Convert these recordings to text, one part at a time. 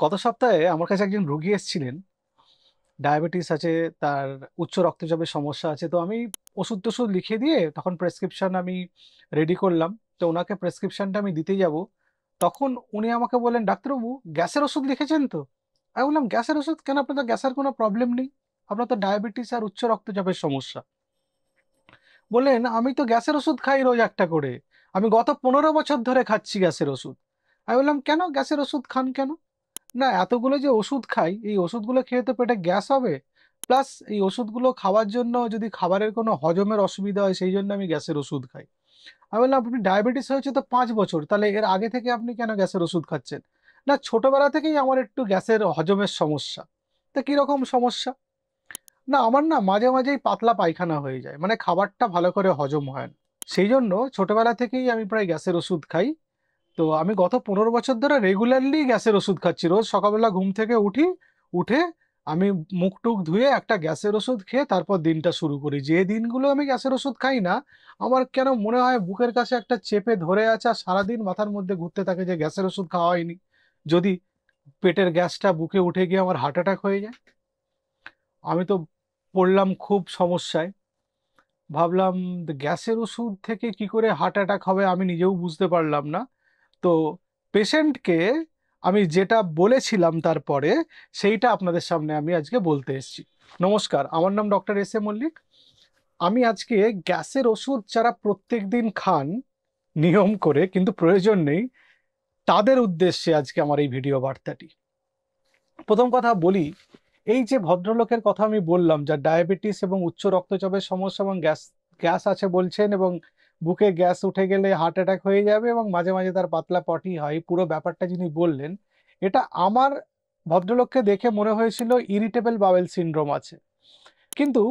গত সপ্তাহে আমার কাছে একজন রোগী এসেছিলেন। ডায়াবেটিস আছে, তার উচ্চ রক্তচাপের সমস্যা আছে। তো আমি ওষুধ-টষুধ লিখে দিয়ে তখন প্রেসক্রিপশন আমি রেডি করলাম। তো উনাকে প্রেসক্রিপশনটা আমি দিতে যাব। তখন উনি আমাকে বললেন, "ডাক্তারবাবু, গ্যাসের ওষুধ লিখেছেন তো?" আমি বললাম, "গ্যাসের ওষুধ কেন? আপনার তো গ্যাসের কোনো প্রবলেম নেই। আপনার তো ডায়াবেটিস আর উচ্চ রক্তচাপের সমস্যা।" বললেন, "আমি তো গ্যাসের ওষুধ খাই রোজ একটা করে। আমি গত ১৫ বছর ধরে খাচ্ছি গ্যাসের ওষুধ।" আমি বললাম, "কেন গ্যাসের ওষুধ খান কেন?" না, এতগুলো যে ওষুধ খাই, এই ওষুধগুলো খেয়ে তো পেটে গ্যাস হবে। প্লাস এই ওষুধগুলো খাওয়ার জন্য যদি খাবারের কোনো হজমের অসুবিধা হয়, সেই জন্য আমি গ্যাসের ওষুধ খাই। আমি বললাম, "আপনি ডায়াবেটিস হয়েছে তো ৫ বছর। তাহলে এর আগে থেকে আপনি কেন গ্যাসের ওষুধ খাচ্ছেন?" না, ছোটবেলা থেকেই আমার একটু গ্যাসের হজমের সমস্যা। তা কিরকম সমস্যা? না, আমার না মাঝে, মাঝেই পাতলা পায়খানা হয়ে যায়। মানে খাবারটা ভালো করে হজম হয় না। সেইজন্য ছোটবেলা থেকেই আমি প্রায় গ্যাসের ওষুধ খাই। তো আমি গত ১৫ বছর ধরে রেগুলারলি গ্যাসের ওষুধ খাচ্ছি। রোজ সকালবেলা ঘুম থেকে উঠে আমি মুখ-টুখ ধুয়ে একটা গ্যাসের ওষুধ খেয়ে তারপর দিনটা শুরু করি। যে দিনগুলো আমি গ্যাসের ওষুধ খাই না, আমার কেন মনে হয় বুকের কাছে একটা চেপে ধরে আছে আর সারাদিন মাথার মধ্যে ঘুরতে থাকে যে গ্যাসের ওষুধ খাওয়া হয়নি। যদি পেটের গ্যাসটা বুকে উঠে গিয়ে আমার হার্ট অ্যাটাক হয়ে যায়। আমি তো পড়লাম খুব সমস্যায়। ভাবলাম গ্যাসের ওষুধ থেকে কি করে হার্ট অ্যাটাক হবে আমি নিজেও বুঝতে পারলাম না। তো পেশেন্টকে আমি যেটা বলেছিলাম তারপরে, সেইটা আপনাদের সামনে আমি আজকে বলতে এসেছি। নমস্কার, আমার নাম ডক্টর এস এ মল্লিক। আমি আজকে গ্যাসের ওষুধ যারা প্রত্যেকদিন খান নিয়ম করে কিন্তু প্রয়োজন নেই, তাদের উদ্দেশ্যে আজকে আমার এই ভিডিও বার্তাটি। প্রথম কথা বলি, এই যে ভদ্রলোকের কথা আমি বললাম, যার ডায়াবেটিস এবং উচ্চ রক্তচাপের সমস্যা এবং গ্যাস আছে বলছেন এবং বুকে গ্যাস উঠে গেলে হার্ট অ্যাটাক হয়ে যাবে এবং মাঝে, মাঝে তার পাতলা পটি হয়। পুরো ব্যাপারটা যিনি বললেন, এটা আমার ভদ্রলোককে দেখে মনে হয়েছিল ইরিটেবল বাওয়েল সিনড্রোম আছে। কিন্তু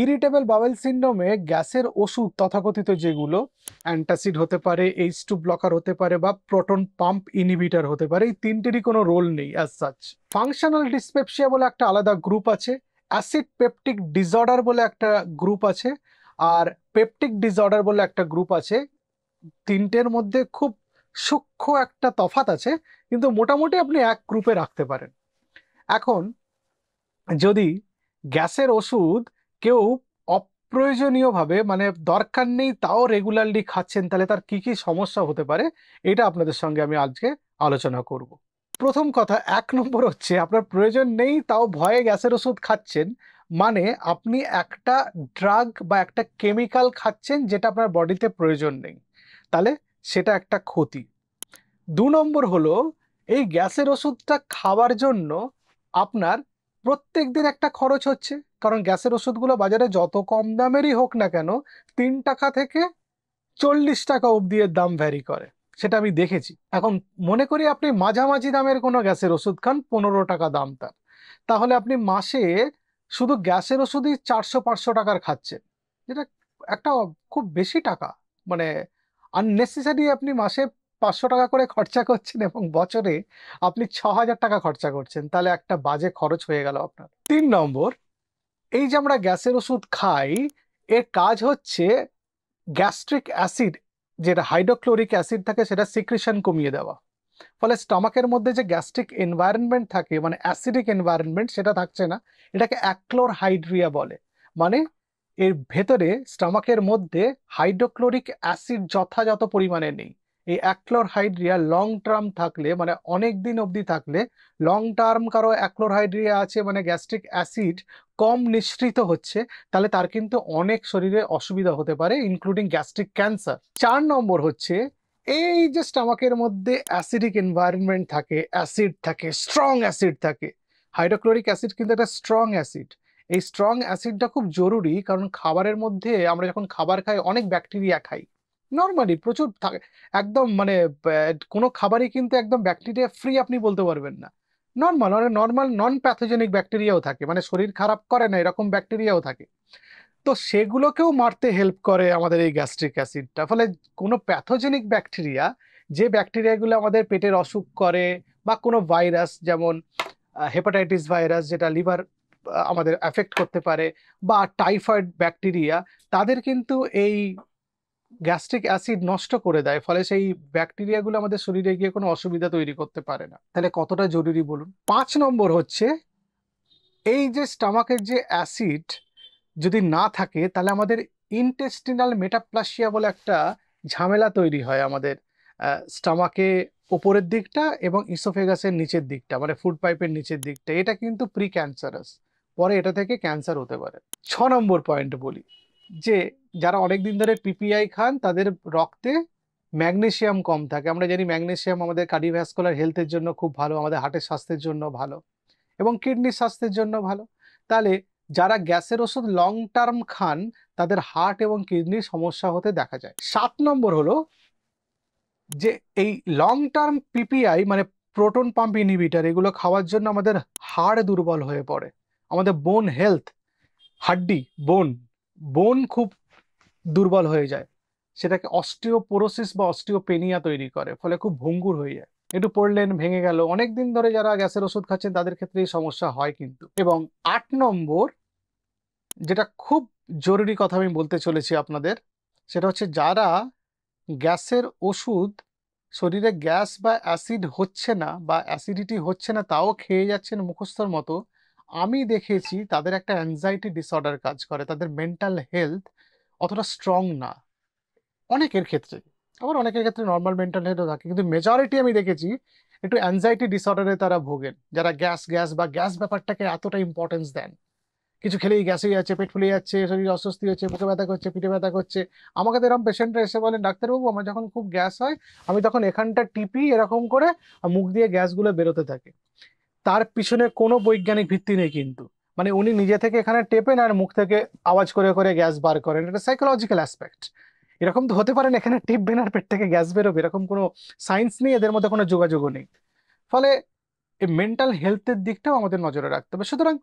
ইরিটেবল বাওয়েল সিনড্রোমে গ্যাসের ওষুধ তথাকথিত যেগুলো অ্যান্টাসিড হতে পারে, H2 ব্লকার হতে পারে বা প্রোটন পাম্প ইনহিবিটর হতে পারে, এই তিনটেরই কোনো রোল নেই অ্যাজ সাচ। ফাংশনাল ডিসপেপসিয়া বলে একটা আলাদা গ্রুপ আছে, অ্যাসিড পেপটিক ডিসঅর্ডার বলে একটা গ্রুপ আছে, আর পেপটিক ডিসঅর্ডার বলে একটা গ্রুপ আছে। তিনটের মধ্যে খুব সূক্ষ্ম একটা তফাৎ আছে, কিন্তু মোটামুটি আপনি এক গ্রুপে রাখতে পারেন। এখন যদি গ্যাসের ওষুধ কেউ অপ্রয়োজনীয়ভাবে, মানে দরকার নেই তাও রেগুলারলি খাচ্ছেন, তাহলে তার কি কি সমস্যা হতে পারে, এটা আপনাদের সঙ্গে আমি আজকে আলোচনা করব। প্রথম কথা, ১ নম্বর হচ্ছে আপনার প্রয়োজন নেই তাও ভয়ে গ্যাসের ওষুধ খাচ্ছেন, মানে আপনি একটা ড্রাগ বা একটা কেমিক্যাল খাচ্ছেন যেটা আপনার বডিতে প্রয়োজন নেই। তাহলে সেটা একটা ক্ষতি। ২ নম্বর হলো, এই গ্যাসের ওষুধটা খাওয়ার জন্য আপনার প্রত্যেকদিন একটা খরচ হচ্ছে। কারণ গ্যাসের ওষুধগুলো বাজারে যত কম দামেরই হোক না কেন, ৳৩ থেকে ৳৪০ অব্দি এর দাম ভ্যারি করে। সেটা আমি দেখেছি। এখন মনে করি আপনি মাঝামাঝি দামের কোনো গ্যাসের ওষুধ খান, ৳১৫ দাম তার। তাহলে আপনি মাসে শুধু গ্যাসের ওষুধই ৳৪০০-৫০০ খাচ্ছেন। যেটা একটা খুব বেশি টাকা। মানে আননেসেসারি আপনি মাসে ৳৫০০ করে খরচা করছেন এবং বছরে আপনি ৳৬,০০০ খরচা করছেন। তাহলে একটা বাজে খরচ হয়ে গেল আপনার। ৩ নম্বর, এই যে আমরা গ্যাসের ওষুধ খাই, এর কাজ হচ্ছে গ্যাস্ট্রিক অ্যাসিড, যেটা হাইড্রোক্লোরিক অ্যাসিড থাকে সেটা সিক্রেশন কমিয়ে দেওয়া। ফলে স্টমাকের মধ্যে যে গ্যাস্ট্রিক এনভায়রনমেন্ট থাকে, মানে অ্যাসিডিক এনভায়রনমেন্ট, সেটা থাকছে না। এটাকে অ্যাক্লোরহাইড্রিয়া বলে। মানে এর ভেতরে স্টমাকের মধ্যে হাইড্রোক্লোরিক অ্যাসিড যথাযথ পরিমাণে নেই। এই অ্যাক্লোরহাইড্রিয়া লং টার্ম থাকলে, মানে অনেক দিন অবধি থাকলে, লং টার্ম কারো অ্যাক্লোরহাইড্রিয়া আছে মানে গ্যাস্ট্রিক অ্যাসিড কম নিঃসৃত হচ্ছে, তাহলে তার কিন্তু অনেক শরীরে অসুবিধা হতে পারে, ইনক্লুডিং গ্যাস্ট্রিক ক্যান্সার। ৪ নম্বর হচ্ছে, এই যে স্টমাকের মধ্যে অ্যাসিডিক এনভায়রনমেন্ট থাকে, অ্যাসিড থাকে, স্ট্রং অ্যাসিড থাকে। হাইড্রোক্লোরিক অ্যাসিড কিন্তু একটা স্ট্রং অ্যাসিড। এই স্ট্রং অ্যাসিডটা খুব জরুরি, কারণ খাবারের মধ্যে আমরা যখন খাবার খাই অনেক ব্যাকটেরিয়া খাই। নরমালি প্রচুর থাকে। একদম মানে কোনো খাবারই কিন্তু একদম ব্যাকটেরিয়া ফ্রি আপনি বলতে পারবেন না। নর্মাল নন প্যাথোজেনিক ব্যাকটেরিয়াও থাকে, মানে শরীর খারাপ করে না এরকম ব্যাকটেরিয়াও থাকে। তো সেগুলোকেও মারতে হেল্প করে আমাদের এই গ্যাস্ট্রিক অ্যাসিডটা। ফলে কোনো প্যাথোজেনিক ব্যাকটেরিয়া, যে ব্যাকটেরিয়াগুলো আমাদের পেটের অসুখ করে, বা কোনো ভাইরাস যেমন হেপাটাইটিস ভাইরাস যেটা লিভার আমাদের অ্যাফেক্ট করতে পারে, বা টাইফয়েড ব্যাকটেরিয়া, তাদের কিন্তু এই গ্যাস্ট্রিক অ্যাসিড নষ্ট করে দেয়, ফলে সেই ব্যাকটেরিয়াগুলো আমাদের শরীরে গিয়ে কোনো অসুবিধা তৈরি করতে পারে না। তাহলে কতটা জরুরি বলুন। 5 নম্বর হচ্ছে, এই যে স্টামাকের যে অ্যাসিড যদি না থাকে তাহলে আমাদের ইন্টেস্টিনাল মেটাপ্লাসিয়া বলে একটা ঝামেলা তৈরি হয় আমাদের স্টামাকে, ওপরের দিকটা এবং ইসোফেগাসের নিচের দিকটা, মানে ফুড পাইপের নিচের দিকটা। এটা কিন্তু প্রি ক্যান্সারাস, পরে এটা থেকে ক্যান্সার হতে পারে। 6 নম্বর পয়েন্ট বলি, যে যারা অনেকদিন ধরে পিপিআই খান তাদের রক্তে ম্যাগনেসিয়াম কম থাকে। আমরা জানি ম্যাগনেসিয়াম আমাদের কার্ডিওভ্যাসকুলার হেলথের জন্য খুব ভালো, আমাদের হার্টের স্বাস্থ্যের জন্য ভালো এবং কিডনির স্বাস্থ্যের জন্য ভালো। তাহলে যারা গ্যাসের ওষুধ লং টার্ম খান তাদের হার্ট এবং কিডনির সমস্যা হতে দেখা যায়। 7 নম্বর হলো যে এই লং টার্ম পিপিআই মানে প্রোটন পাম্প ইনহিবিটর, এগুলো খাওয়ার জন্য আমাদের হাড় দুর্বল হয়ে পড়ে, আমাদের বোন হেলথ, হাড্ডি, বোন খুব দুর্বল হয়ে যায়, সেটাকে অস্টিওপোরোসিস বা অস্টিওপেনিয়া তৈরি করে, ফলে খুব ভঙ্গুর হয়ে যায়। একটু পড়লেন ভেঙে গেল। অনেকদিন ধরে যারা গ্যাসের ওষুধ খাচ্ছেন তাদের ক্ষেত্রে এই সমস্যা হয় কিন্তু। এবং 8 নম্বর, যেটা খুব জরুরি কথা আমি বলতে চলেছি আপনাদের, সেটা হচ্ছে যারা গ্যাসের ওষুধ, শরীরে গ্যাস বা অ্যাসিড হচ্ছে না বা অ্যাসিডিটি হচ্ছে না তাও খেয়ে যাচ্ছেন মুখস্থর মতো, আমি দেখেছি তাদের একটা অ্যাংজাইটি ডিসঅর্ডার কাজ করে, তাদের মেন্টাল হেলথ অতটা স্ট্রং না অনেকের ক্ষেত্রে। আবার অনেকের ক্ষেত্রে নর্মাল মেন্টাল হেলথও থাকে, কিন্তু মেজরিটি আমি দেখেছি একটু অ্যাংজাইটি ডিসঅর্ডারে তারা ভোগেন, যারা গ্যাস গ্যাস বা গ্যাস ব্যাপারটাকে এতটা ইম্পর্টেন্স দেন। কিছু খেলেই গ্যাস হয়ে যাচ্ছে, পেট ফুলে যাচ্ছে, শরীর অস্বস্তি হচ্ছে, বুকে ব্যথা করছে, পিঠে ব্যথা করছে। আমাকে তো এরকম পেশেন্টরা এসে বলেন, ডাক্তারবাবু আমার যখন খুব গ্যাস হয় আমি তখন এখানটা টিপি এরকম করে, আর মুখ দিয়ে গ্যাসগুলো বেরোতে থাকে। তার পিছনে কোনো বৈজ্ঞানিক ভিত্তি নেই কিন্তু, মানে উনি নিজে থেকে এখানে টেপেন আর মুখ থেকে আওয়াজ করে করে গ্যাস বার করেন, এটা সাইকোলজিক্যাল অ্যাসপেক্ট। এরকম তো হতে পারে না এখানে টিপবেন আর পেট থেকে গ্যাস বেরোবে, এরকম কোনো সায়েন্স নেই, এদের মধ্যে কোনো যোগাযোগও নেই। ফলে এই মেন্টাল হেলথের দিকটাও আমাদের নজরে রাখতে হবে। সুতরাং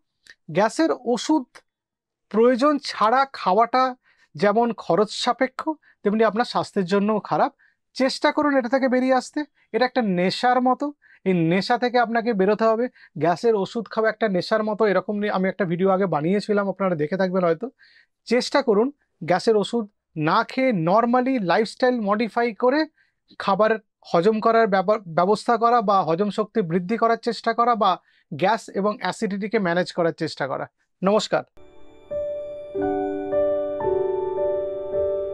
গ্যাসের ওষুধ প্রয়োজন ছাড়া খাওয়াটা যেমন খরচ সাপেক্ষ, তেমনি আপনার স্বাস্থ্যের জন্যও খারাপ। চেষ্টা করুন এটা থেকে বেরিয়ে আসতে। এটা একটা নেশার মতো, এই নেশা থেকে আপনাকে বেরোতে হবে। গ্যাসের ওষুধ খাওয়া একটা নেশার মতো, এরকম নিয়ে আমি একটা ভিডিও আগে বানিয়েছিলাম, আপনারা দেখে থাকবেন হয়তো। চেষ্টা করুন গ্যাসের ওষুধ না খেয়ে নর্মালি লাইফস্টাইল মডিফাই করে খাবার হজম করার ব্যবস্থা করা বা হজম শক্তি বৃদ্ধি করার চেষ্টা করা বা গ্যাস এবং অ্যাসিডিটিকে ম্যানেজ করার চেষ্টা করা। নমস্কার।